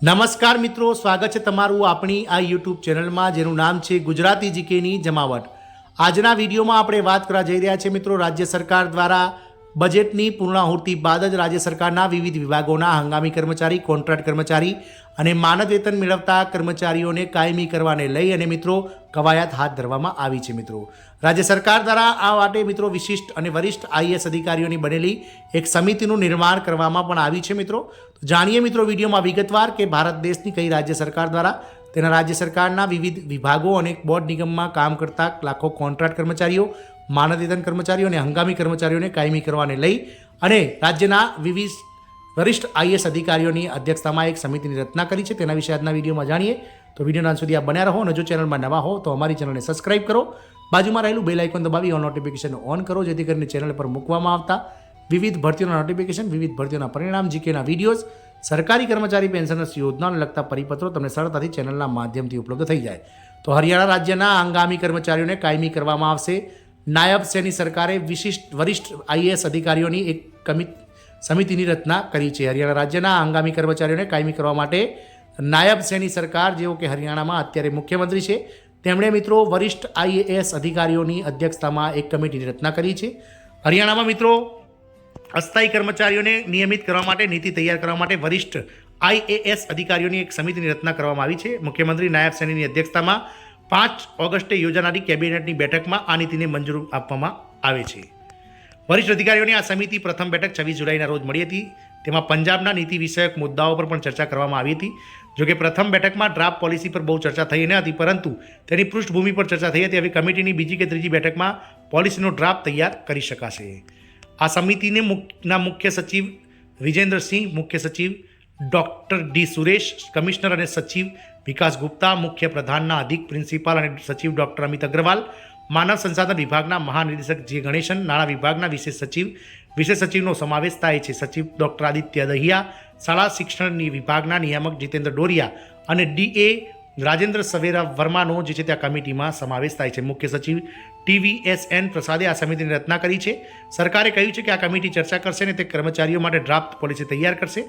નમસ્કાર મિત્રો, સ્વાગત છે તમારું આપણી આ યુટ્યુબ ચેનલમાં જેનું નામ છે ગુજરાતી જીકેની જમાવટ। આજના વિડીયોમાં આપણે વાત કરવા જઈ રહ્યા છીએ મિત્રો, રાજ્ય સરકાર દ્વારા બજેટની પૂર્ણાહુતિ બાદ જ રાજ્ય સરકારના વિવિધ વિભાગોના હંગામી કર્મચારી, કોન્ટ્રાક્ટ કર્મચારી અને માનદ વેતન મેળવતા કર્મચારીઓને કાયમી કરવાને લઈ અને મિત્રો કવાયત હાથ ધરવામાં આવી છે। મિત્રો રાજ્ય સરકાર દ્વારા આ માટે મિત્રો વિશિષ્ટ અને વરિષ્ઠ આઈએએસ અધિકારીઓની બનેલી એક સમિતિનું નિર્માણ કરવામાં પણ આવી છે। મિત્રો જાણીએ મિત્રો વિડીયોમાં વિગતવાર કે ભારત દેશની કઈ રાજ્ય સરકાર દ્વારા તેના રાજ્ય સરકારના વિવિધ વિભાગો અને બોર્ડ નિગમમાં કામ કરતા લાખો કોન્ટ્રાક્ટ કર્મચારીઓ, માનદ વેતન કર્મચારીઓ અને હંગામી કર્મચારીઓને કાયમી કરવાને લઈ અને રાજ્યના વિવિધ વરિષ્ઠ આઈએએસ અધિકારીઓની અધ્યક્ષતામાં એક સમિતિની રચના કરી છે। તેના વિશે આજના વિડીયોમાં જાણીએ તો વિડીયોના અંત સુધી આપ બન્યા રહો અને જો ચેનલમાં નવા હો તો અમારી ચેનલને સબસ્ક્રાઇબ કરો, બાજુમાં રહેલું બેલ આઇકોન દબાવી ઓલ નોટિફિકેશન ઓન કરો જેથી કરીને ચેનલ પર મૂકવામાં આવતા વિવિધ ભરતીઓના નોટિફિકેશન, વિવિધ ભરતીઓના પરિણામ, જીકેના વિડીયોઝ, સરકારી કર્મચારી પેન્શનર્સ યોજનાને લગતા પરિપત્રો તમને સરળતાથી ચેનલના માધ્યમથી ઉપલબ્ધ થઈ જાય। તો હરિયાણા રાજ્યના હંગામી કર્મચારીઓને કાયમી કરવામાં આવશે। નાયબ સૈની સરકારે વરિષ્ઠ આઈએએસ અધિકારીઓની એક સમિતિની રચના કરી છે। હરિયાણા રાજ્યના હંગામી કર્મચારીઓને કાયમી કરવા માટે નાયબ સૈની સરકાર, જેઓ કે હરિયાણામાં અત્યારે મુખ્યમંત્રી છે, તેમણે મિત્રો વરિષ્ઠ આઈએએસ અધિકારીઓની અધ્યક્ષતામાં એક કમિટીની રચના કરી છે। હરિયાણામાં મિત્રો અસ્થાયી કર્મચારીઓને નિયમિત કરવા માટે નીતિ તૈયાર કરવા માટે વરિષ્ઠ આઈએએસ અધિકારીઓની એક સમિતિની રચના કરવામાં આવી છે। મુખ્યમંત્રી નાયબ સૈનીની અધ્યક્ષતામાં 5 ઓગસ્ટે યોજાનારી કેબિનેટની બેઠકમાં આ નીતિને મંજૂરી આપવામાં આવે છે। વરિષ્ઠ અધિકારીઓની આ સમિતિ પ્રથમ બેઠક 26 જુલાઈના રોજ મળી હતી। તેમાં પંજાબના નીતિ વિષયક મુદ્દાઓ પર પણ ચર્ચા કરવામાં આવી હતી। જોકે પ્રથમ બેઠકમાં ડ્રાફ્ટ પોલિસી પર બહુ ચર્ચા થઈ ન હતી, પરંતુ તેની પૃષ્ઠભૂમિ પર ચર્ચા થઈ હતી। હવે કમિટીની બીજી કે ત્રીજી બેઠકમાં પોલિસીનો ડ્રાફ્ટ તૈયાર કરી શકાશે। આ સમિતિને મુખ્ય સચિવ વિજેન્દ્ર સિંહ, મુખ્ય સચિવ ડૉક્ટર ડી સુરેશ, કમિશનર અને સચિવ વિકાસ ગુપ્તા, મુખ્ય પ્રધાનના અધિક પ્રિન્સિપાલ અને સચિવ ડૉક્ટર અમિત અગ્રવાલ, માનવ સંસાધન વિભાગના મહાનિદેશક જે ગણેશન, નાણાં વિભાગના વિશેષ સચિવનો સમાવેશ થાય છે। સચિવ ડૉક્ટર આદિત્ય દહિયા, શાળા શિક્ષણ વિભાગના નિયામક જીતેન્દ્ર ડોરિયા અને ડીએ રાજેન્દ્ર સવેરા વર્માનો જે છે ત્યાં કમિટીમાં સમાવેશ થાય છે। મુખ્ય સચિવ TVSN પ્રસાદે આ સમિતિની રચના કરી છે। સરકારે કહ્યું છે કે આ કમિટી ચર્ચા કરશે અને તે કર્મચારીઓ માટે ડ્રાફ્ટ પોલિસી તૈયાર કરશે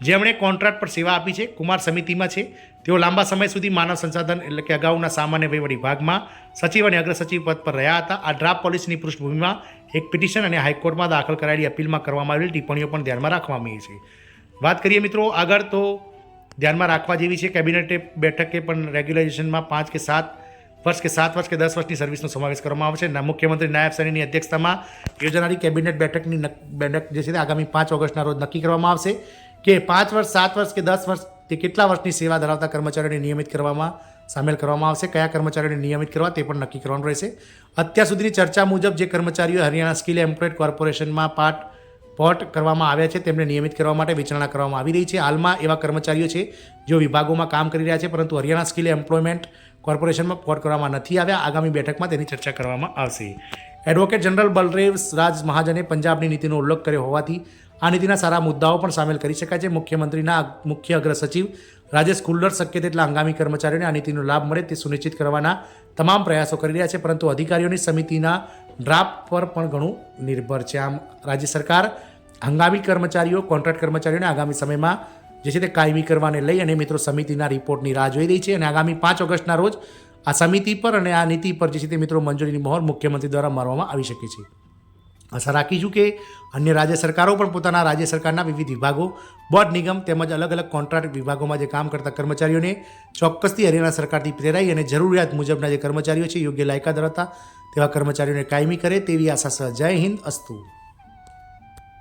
જેમણે કોન્ટ્રાક્ટ પર સેવા આપી છે। કુમાર સમિતિમાં છે, તેઓ લાંબા સમય સુધી માનવ સંસાધન એટલે કે અગાઉના સામાન્ય વહીવટ વિભાગમાં સચિવ અને અગ્ર સચિવ પદ પર રહ્યા હતા। આ ડ્રાફ્ટ પોલિસીની પૃષ્ઠભૂમિમાં એક પિટિશન અને હાઈકોર્ટમાં દાખલ કરાયેલી અપીલમાં કરવામાં આવેલી ટિપ્પણીઓ પણ ધ્યાનમાં રાખવામાં આવી છે। વાત કરીએ મિત્રો આગળ તો ધ્યાનમાં રાખવા જેવી છે, કેબિનેટ બેઠકે પણ રેગ્યુલેશનમાં 5 કે 7 વર્ષ કે 7 વર્ષ કે 10 વર્ષની સર્વિસનો સમાવેશ કરવામાં આવશે। મુખ્યમંત્રી નાયબ સૈનીની અધ્યક્ષતામાં યોજાનારી કેબિનેટ બેઠકની બેઠક જે છે તે આગામી 5 ઓગસ્ટના રોજ નક્કી કરવામાં આવશે કે 5 વર્ષ, 7 વર્ષ કે 10 વર્ષ તે કેટલા વર્ષની સેવા ધરાવતા કર્મચારીઓને નિયમિત કરવામાં સામેલ કરવામાં આવશે। કયા કર્મચારીઓને નિયમિત કરવા તે પણ નક્કી કરવાનું રહેશે। અત્યાર સુધીની ચર્ચા મુજબ જે કર્મચારીઓ હરિયાણા સ્કિલ એમ્પ્લોયડ કોર્પોરેશનમાં પોર્ટ કરવામાં આવ્યા છે તેમને નિયમિત કરવા માટે વિચારણા કરવામાં આવી રહી છે। હાલમાં એવા કર્મચારીઓ છે જેઓ વિભાગોમાં કામ કરી રહ્યા છે પરંતુ હરિયાણા સ્કિલ એમ્પ્લોયમેન્ટ કોર્પોરેશનમાં પોર્ટ કરવામાં નથી આવ્યા। આગામી બેઠકમાં તેની ચર્ચા કરવામાં આવશે। એડવોકેટ જનરલ બલદેવ રાજ મહાજને પંજાબની નીતિનો ઉલ્લેખ કર્યો હોવાથી આ નીતિના સારા મુદ્દાઓ પણ સામેલ કરી શકાય છે। મુખ્યમંત્રીના મુખ્ય અગ્ર સચિવ રાજેશ ખુલ્લર શક્ય તેટલા હંગામી કર્મચારીઓને આ નીતિનો લાભ મળે તે સુનિશ્ચિત કરવાના તમામ પ્રયાસો કરી રહ્યા છે, પરંતુ અધિકારીઓની સમિતિના ડ્રાફ્ટ પર પણ ઘણું નિર્ભર છે। આમ રાજ્ય સરકાર હંગામી કર્મચારીઓ, કોન્ટ્રાક્ટ કર્મચારીઓને આગામી સમયમાં જે છે તે કાયમી કરવાને લઈ અને મિત્રો સમિતિના રિપોર્ટની રાહ જોઈ રહી છે અને આગામી 5 ઓગસ્ટના રોજ આ સમિતિ પર અને આ નીતિ પર જે છે તે મિત્રો મંજૂરીની મહોર મુખ્યમંત્રી દ્વારા મારવામાં આવી શકે છે। આશા રાખીશું કે અન્ય રાજ્ય સરકારો પણ પોતાના રાજ્ય સરકારના વિવિધ વિભાગો, બોર્ડ નિગમ તેમજ અલગ અલગ કોન્ટ્રાક્ટ વિભાગોમાં જે કામ કરતા કર્મચારીઓને ચોક્કસથી હરિયાણા સરકારથી પ્રેરાઈ અને જરૂરિયાત મુજબના જે કર્મચારીઓ છે, યોગ્ય લાયકાત ધરાવતા તેવા કર્મચારીઓને કાયમી કરે તેવી આશા સહ જય હિન્દ, અસ્તુ।